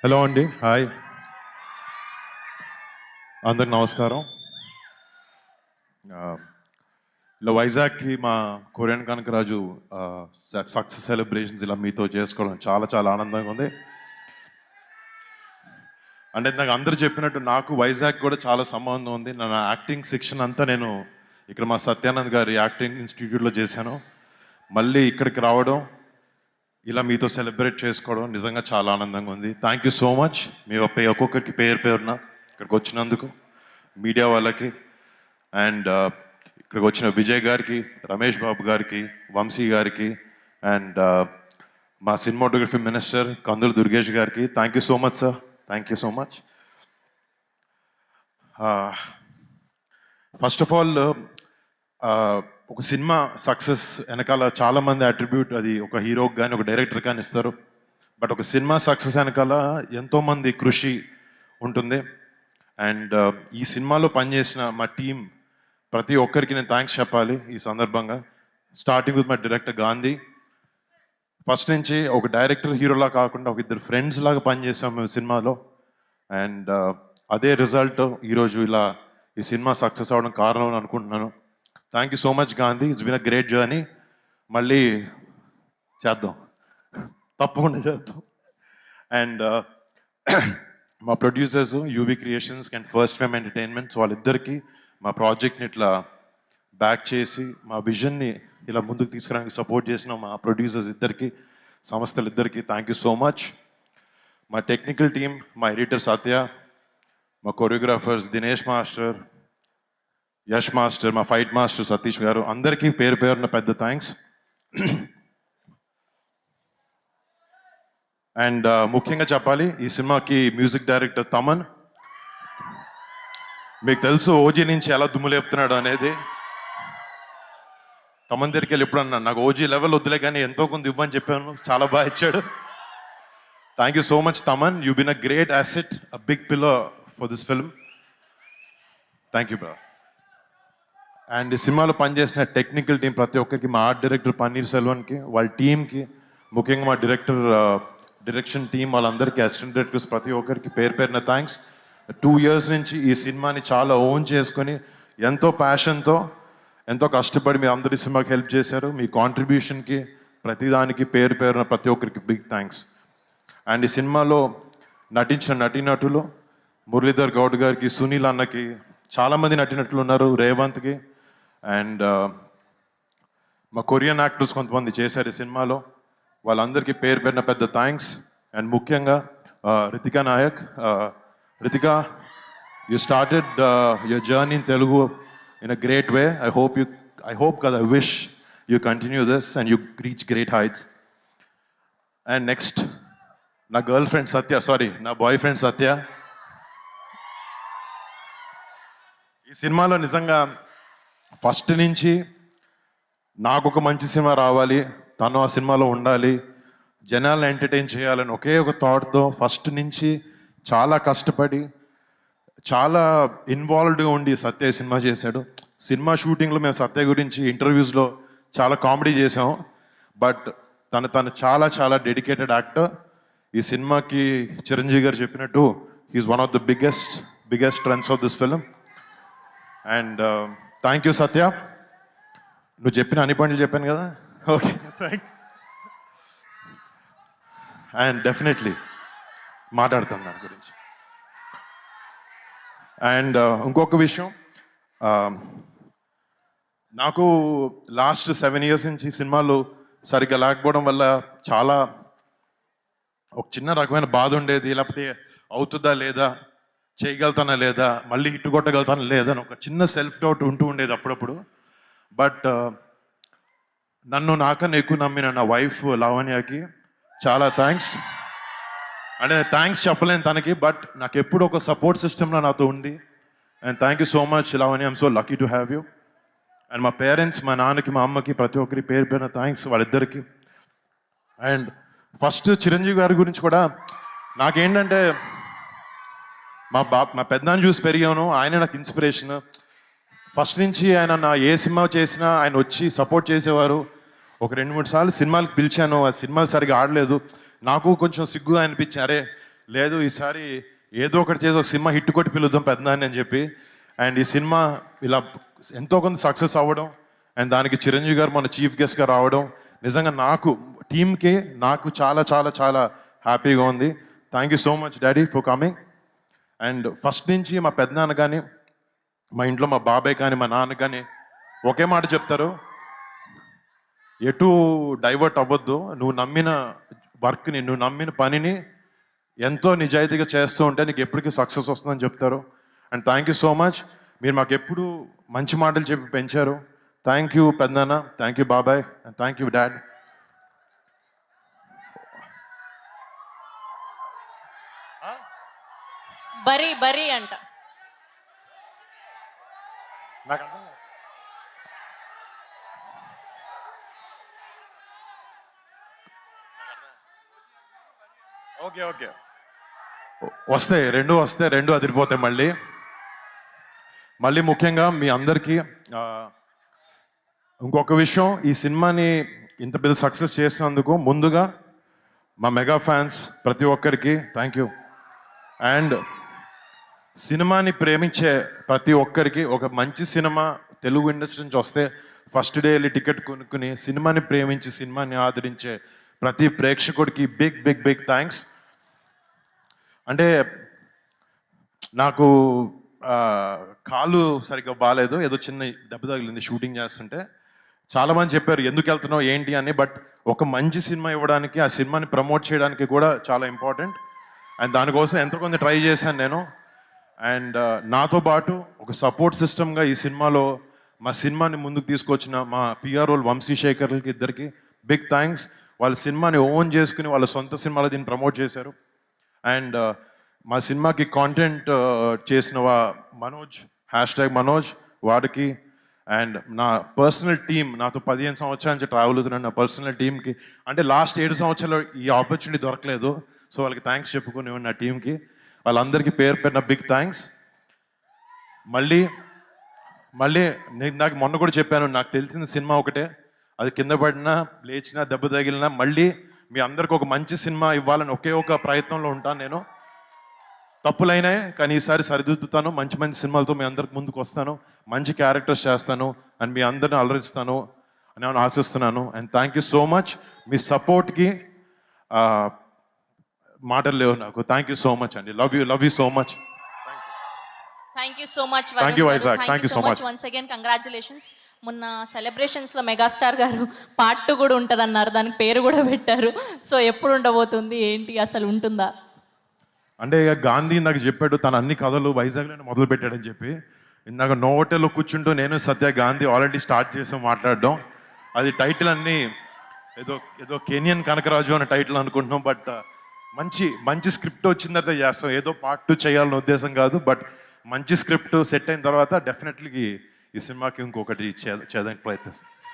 Hello అండి, hi, అందరికి నమస్కారం. ఇలా వైజాగ్కి మా కొరియన్ కనకరాజు సక్సెస్ సెలబ్రేషన్స్ ఇలా మీతో చేసుకోవడం చాలా చాలా ఆనందంగా ఉంది. అంటే నాకు అందరు చెప్పినట్టు నాకు వైజాగ్ కూడా చాలా సంబంధం ఉంది. నా యాక్టింగ్ శిక్షణ అంతా నేను ఇక్కడ మా సత్యానంద్ గారి యాక్టింగ్ ఇన్స్టిట్యూట్లో చేశాను. మళ్ళీ ఇక్కడికి రావడం, ఇలా మీతో సెలబ్రేట్ చేసుకోవడం నిజంగా చాలా ఆనందంగా ఉంది. Thank you so much. మీ ఒక్కొక్కరికి పేరు పేరున ఇక్కడికి వచ్చినందుకు, మీడియా వాళ్ళకి అండ్ ఇక్కడికి వచ్చిన విజయ్ గారికి, రమేష్ బాబు గారికి, వంశీ గారికి అండ్ మా సినిమాటోగ్రఫీ మినిస్టర్ కందులు దుర్గేష్ గారికి thank you so much sir. Thank you so much. First of all ఒక సినిమా సక్సెస్ వెనకాల చాలామంది అట్రిబ్యూట్ అది ఒక హీరోకి కానీ ఒక డైరెక్టర్ కానీ ఇస్తారు. బట్ ఒక సినిమా సక్సెస్ వెనకాల ఎంతోమంది కృషి ఉంటుంది. అండ్ ఈ సినిమాలో పనిచేసిన మా టీం ప్రతి ఒక్కరికి నేను థ్యాంక్స్ చెప్పాలి ఈ సందర్భంగా. Starting with my director Gandhi. First నుంచి ఒక డైరెక్టర్ హీరోలా కాకుండా ఒక ఇద్దరు ఫ్రెండ్స్ లాగా పనిచేసాం మేము సినిమాలో. అండ్ అదే రిజల్ట్ ఈరోజు ఇలా ఈ సినిమా సక్సెస్ అవ్వడం కారణం అని అనుకుంటున్నాను. Thank you so much Gandhi. It's been a great journey. మళ్ళీ చేద్దాం, తప్పకుండా చేద్దాం. అండ్ మా producers UV creations and first fame entertainments వాళ్ళిద్దరికీ మా ప్రాజెక్ట్ని ఇట్లా బ్యాక్ చేసి మా విజన్ని ఇలా ముందుకు తీసుకురావడానికి సపోర్ట్ చేసిన మా ప్రొడ్యూసర్స్ ఇద్దరికి, సంస్థలు ఇద్దరికి థ్యాంక్ యూ సో మచ్. మా టెక్నికల్ టీమ్, మా ఎడిటర్ సత్య, మా choreographers Dinesh master, Yash master, మా ఫైట్ మాస్టర్ సతీష్ గారు, అందరికీ పేరు పేరున పెద్ద థ్యాంక్స్. అండ్ ముఖ్యంగా చెప్పాలి, ఈ సినిమాకి మ్యూజిక్ డైరెక్టర్ తమన్. మీకు తెలుసు ఓజీ నుంచి ఎలా దుమ్ము లేపుతున్నాడు అనేది. తమన్ దగ్గరికి వెళ్ళి ఎప్పుడు అన్నాను, నాకు ఓజీ లెవెల్ వద్దులే కానీ ఎంతో కొంత ఇవ్వని చెప్పాను. చాలా బాగా ఇచ్చాడు. Thank you so much Thaman. You been a great asset, a big pillar for this film. Thank you bro. And ఈ సినిమాలో పనిచేసిన టెక్నికల్ టీం ప్రతి ఒక్కరికి, మా ఆర్ట్ డైరెక్టర్ పన్నీర్ సెల్వన్కి, వాళ్ళ టీంకి, ముఖ్యంగా మా డైరెక్షన్ టీం వాళ్ళందరికీ, అసిస్టెంట్ డైరెక్టర్స్ ప్రతి ఒక్కరికి పేరు పేరున థ్యాంక్స్. 2 years నుంచి ఈ సినిమాని చాలా ఓన్ చేసుకొని ఎంతో ప్యాషన్తో ఎంతో కష్టపడి మీరు అందరి సినిమాకి హెల్ప్ చేశారు. మీ కాంట్రిబ్యూషన్కి ప్రతిదానికి పేరు పేరున ప్రతి ఒక్కరికి బిగ్ థ్యాంక్స్. అండ్ ఈ సినిమాలో నటించిన నటీనటులు మురళీధర్ గౌడ్ గారికి, సునీల్ అన్నకి, చాలామంది నటినట్లు ఉన్నారు, రేవంత్కి. అండ్ మా కొరియన్ యాక్టర్స్ కొంతమంది చేశారు ఈ సినిమాలో. వాళ్ళందరికీ పేరు పేరున పెద్ద థ్యాంక్స్. అండ్ ముఖ్యంగా Ritika Naik. Ritika, you started your journey in Telugu in a great way. I hope I wish you continue this and you reach great heights. And next, నా girlfriend Satya, sorry, నా boyfriend Satya. ఈ సినిమాలో నిజంగా first నుంచి నాకు ఒక మంచి సినిమా రావాలి, తను ఆ సినిమాలో ఉండాలి, జనాలను ఎంటర్టైన్ చేయాలని ఒకే ఒక థాట్తో ఫస్ట్ నుంచి చాలా కష్టపడి చాలా ఇన్వాల్వ్డ్గా ఉండి సత్య సినిమా చేశాడు. సినిమా షూటింగ్లో మేము సత్య గురించి ఇంటర్వ్యూస్లో చాలా కామెడీ చేసాం. బట్ తను చాలా చాలా డెడికేటెడ్ యాక్టర్. ఈ సినిమాకి చిరంజీవి గారు చెప్పినట్టు he is one of the biggest strengths of this film. And thank you Satya. నువ్వు చెప్పిన అన్ని పనులు చెప్పాను కదా, ఓకే థ్యాంక్. అండ్ డెఫినెట్లీ మాట్లాడతాను దాని గురించి. అండ్ ఇంకొక విషయం, నాకు లాస్ట్ 7 years నుంచి సినిమాలు సరిగ్గా లేకపోవడం వల్ల చాలా ఒక చిన్న రకమైన బాధ ఉండేది. లేకపోతే అవుతుందా లేదా, చేయగలుగుతానా లేదా, మళ్ళీ హిట్ కొట్టగలుగుతానా లేదా అని ఒక చిన్న సెల్ఫ్ డౌట్ ఉంటూ ఉండేది అప్పుడప్పుడు. బట్ నన్ను నాకన్నా ఎక్కువ నమ్మిన నా వైఫ్ లావణ్యకి చాలా థ్యాంక్స్. అంటే నేను థ్యాంక్స్ చెప్పలేను తనకి, బట్ నాకు ఎప్పుడు ఒక సపోర్ట్ సిస్టమ్లో నాతో ఉంది. And thank you so much Lavanya, I'm so lucky to have you. And మా పేరెంట్స్, మా నాన్నకి, మా అమ్మకి, ప్రతి ఒక్కరి పేరు పేరున థ్యాంక్స్ వాళ్ళిద్దరికి. అండ్ ఫస్ట్ చిరంజీవి గారి గురించి కూడా నాకేంటంటే, మా పెద్దనాన్ని చూసి పెరిగాను, ఆయన నాకు ఇన్స్పిరేషన్. ఫస్ట్ నుంచి ఆయన నా ఏ సినిమా చేసినా ఆయన వచ్చి సపోర్ట్ చేసేవారు. ఒక 2-3 సార్లు సినిమాలకు పిలిచాను, ఆ సినిమాలు సరిగా ఆడలేదు. నాకు కొంచెం సిగ్గుగా అనిపించి, అరే లేదు ఈసారి ఏదో ఒకటి చేసి ఒక సినిమా హిట్ కొట్టి పిలుద్దాం పెద్దనాన్ని అని చెప్పి. అండ్ ఈ సినిమా ఇలా ఎంతో కొంత సక్సెస్ అవ్వడం అండ్ దానికి చిరంజీవి గారు మన చీఫ్ గెస్ట్గా రావడం నిజంగా నాకు టీమ్కి నాకు చాలా చాలా చాలా హ్యాపీగా ఉంది. Thank you so much daddy for coming. And first నుంచి మా పెద్దనాన్న కానీ మా ఇంట్లో మా బాబాయ్ కానీ మా నాన్న కానీ ఒకే మాట చెప్తారు, ఎటు డైవర్ట్ అవ్వద్దు, నువ్వు నమ్మిన వర్క్ని నువ్వు నమ్మిన పనిని ఎంతో నిజాయితీగా చేస్తూ ఉంటే నీకు ఎప్పటికీ సక్సెస్ వస్తుందని చెప్తారు. And thank you so much, మీరు మాకు ఎప్పుడు మంచి మాటలు చెప్పి పెంచారు. థ్యాంక్ యూ పెద్దనాన్న, థ్యాంక్ యూ బాబాయ్, అండ్ థ్యాంక్ యూ డాడ్. బరీ బరీ అంట. నాకు అర్థం కాదు. ఓకే ఓకే వస్తాయి, రెండు అదిరిపోతాయి. మళ్ళీ ముఖ్యంగా మీ అందరికీ ఇంకొక విషయం, ఈ సినిమాని ఇంత పెద్ద సక్సెస్ చేసినందుకు ముందుగా మా మెగా ఫ్యాన్స్ ప్రతి ఒక్కరికి థ్యాంక్ యూ. అండ్ సినిమాని ప్రేమించే ప్రతి ఒక్కరికి ఒక మంచి సినిమా తెలుగు ఇండస్ట్రీ నుంచి వస్తే ఫస్ట్ డే వెళ్ళి టికెట్ కొనుక్కుని సినిమాని ప్రేమించి సినిమాని ఆదరించే ప్రతి ప్రేక్షకుడికి బిగ్ బిగ్ బిగ్ థ్యాంక్స్. అంటే నాకు కాలు సరిగ్గా బాగాలేదు, ఏదో చిన్న దెబ్బ తగిలింది షూటింగ్ చేస్తుంటే. చాలామంది చెప్పారు ఎందుకు వెళ్తున్నావు ఏంటి అని, బట్ ఒక మంచి సినిమా ఇవ్వడానికి ఆ సినిమాని ప్రమోట్ చేయడానికి కూడా చాలా ఇంపార్టెంట్. అండ్ దానికోసం ఎంతో కొంత ట్రై చేశాను నేను. అండ్ నాతో పాటు ఒక సపోర్ట్ సిస్టమ్గా ఈ సినిమాలో మా సినిమాని ముందుకు తీసుకొచ్చిన మా పిఆర్ఓలు వంశీశేఖర్లకి ఇద్దరికి బిగ్ థ్యాంక్స్. వాళ్ళ సినిమాని ఓన్ చేసుకుని వాళ్ళ సొంత సినిమాలో దీన్ని ప్రమోట్ చేశారు. అండ్ మా సినిమాకి కాంటెంట్ చేసిన మనోజ్ #మనోజ్ వాడికి, అండ్ నా పర్సనల్ టీమ్, నాతో 15 సంవత్సరాల నుంచి ట్రావెల్ అవుతున్నాను, నా పర్సనల్ టీమ్కి, అంటే లాస్ట్ 7 సంవత్సరాలు ఈ ఆపర్చునిటీ దొరకలేదు, సో వాళ్ళకి థ్యాంక్స్ చెప్పుకుని నా టీంకి వాళ్ళందరికీ పేరు పెట్టిన బిగ్ థ్యాంక్స్. మళ్ళీ నేను నాకు మొన్న కూడా చెప్పాను, నాకు తెలిసిన సినిమా ఒకటే, అది కింద పడినా లేచినా దెబ్బ తగిలినా మళ్ళీ మీ అందరికి ఒక మంచి సినిమా ఇవ్వాలని ఒకే ఒక ప్రయత్నంలో ఉంటాను నేను. తప్పులైనాయి కానీ ఈసారి సరిదిద్దుతాను, మంచి మంచి సినిమాలతో మీ అందరికి ముందుకు వస్తాను, మంచి క్యారెక్టర్స్ చేస్తాను అండ్ మీ అందరిని అలరిస్తాను అని నేను ఆశిస్తున్నాను. And thank you so much, మీ సపోర్ట్కి మాటలు లేవు నాకు. థ్యాంక్ యూ సో మచ్ అండి, love you so much. Thank you so much. Thank you Vizag, thank you so much once again congratulations. మొన్న సెలబ్రేషన్స్ లో మెగాస్టార్ గారు పార్ట్ 2 కూడా ఉంటుందన్నారు, దానికి పేరు కూడా పెట్టారు. సో ఎప్పుడు ఉండబోతుంది ఏంటి, అసలు ఉంటుందా? అంటే ఇక గాంధీ ఇందాక చెప్పాడు తను అన్ని కథలు వైజాగ్లోనే మొదలు పెట్టాడని చెప్పి. ఇందాక నోటెల్లో కూర్చుంటూ నేను సత్య గాంధీ ఆల్రెడీ స్టార్ట్ చేసాం మాట్లాడడం. అది టైటిల్ అన్ని ఏదో కెనియన్ కనకరాజు అనే టైటిల్ అనుకుంటున్నాం, బట్ మంచి స్క్రిప్ట్ వచ్చిన తర్వాత చేస్తాం, ఏదో పార్ట్ 2 చేయాలన్న ఉద్దేశం కాదు. బట్ మంచి స్క్రిప్ట్ సెట్ అయిన తర్వాత డెఫినెట్లీ ఈ సినిమాకి ఇంకొకటి చేయడానికి ప్రయత్నిస్తాం.